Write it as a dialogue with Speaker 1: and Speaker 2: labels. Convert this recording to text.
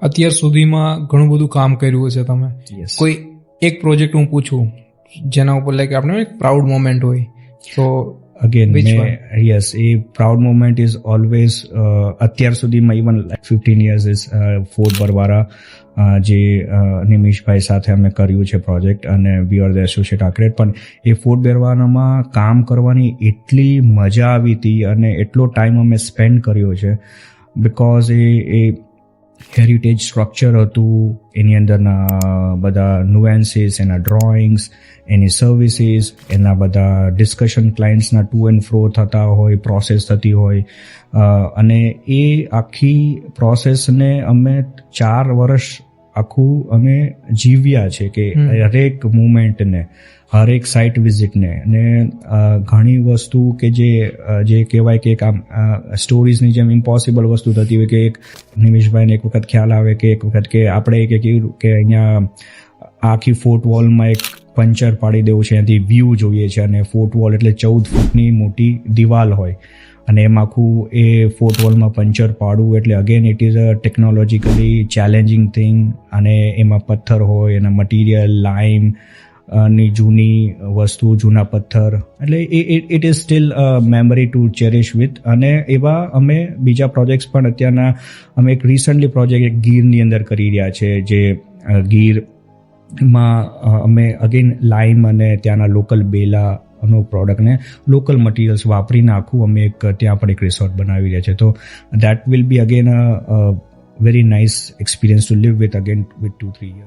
Speaker 1: અત્યાર સુધીમાં ઘણું બધું કામ કર્યું છે તમે.
Speaker 2: યસ.
Speaker 1: કોઈ એક પ્રોજેક્ટ હું પૂછું જેના ઉપર લાઈક આપણે એક પ્રાઉડ મોમેન્ટ હોય તો
Speaker 2: again yes, A proud moment is always અત્યાર સુધીમાં even 15 years is fort Barwara જે નિમિષભાઈ સાથે અમે કર્યું છે પ્રોજેક્ટ, અને we are the associate architect. પણ એ ફોર્ટ બરવારામાં કામ કરવાની એટલી મજા આવી હતી અને એટલો ટાઈમ અમે સ્પેન્ડ કર્યો છે, બિકોઝ એ હેરિટેજ સ્ટ્રક્ચર હતું, એની અંદરના બધા નુએન્સીસ, એના ડ્રોઈંગ્સ, એની સર્વિસીસ, એના બધા ડિસ્કશન ક્લાયન્ટ્સના ટુ એન્ડ ફ્રો થતા હોય, પ્રોસેસ થતી હોય, અને એ આખી પ્રોસેસને અમે 4 વર્ષ આખું અમે જીવ્યા છે, કે હરેક મુમેન્ટને, હરેક સાઇટ વિઝિટને. અને ઘણી વસ્તુ કે જે કહેવાય કે એક આમ સ્ટોરીઝની જેમ ઇમ્પોસિબલ વસ્તુ થતી હોય, કે એક નિમિષભાઈને એક વખત ખ્યાલ આવે કે એક વખત કે આપણે કેવું કે અહીંયા આખી ફોર્ટ વોલમાં એક પંચર પાડી દેવું છે, એનાથી વ્યૂ જોઈએ છે, અને ફોર્ટ વોલ એટલે 14 ફૂટની મોટી દિવાલ હોય, અને એમાં આખું એ ફોર્ટ વોલમાં પંચર પાડવું એટલે again it is a technologically challenging thing. અને એમાં પથ્થર હોય, એના મટીરિયલ, લાઇમ ની જૂની વસ્તુ, જૂના પથ્થર, એટલે it is still a memory to cherish with. અને એવા અમે બીજા પ્રોજેક્ટ્સ પણ અત્યારના, અમે એક રિસન્ટલી પ્રોજેક્ટ એક ગીરની અંદર કરી રહ્યા છે, જે ગીરમાં અમે અગેન લાઇમ અને ત્યાંના લોકલ બેલા નો પ્રોડક્ટને લોકલ મટીરિયલ્સ વાપરીને આખું અમે એક ત્યાં પણ એક રિસોર્ટ બનાવી રહ્યા છે. તો that will be again a very nice experience to live with again with 2-3 years.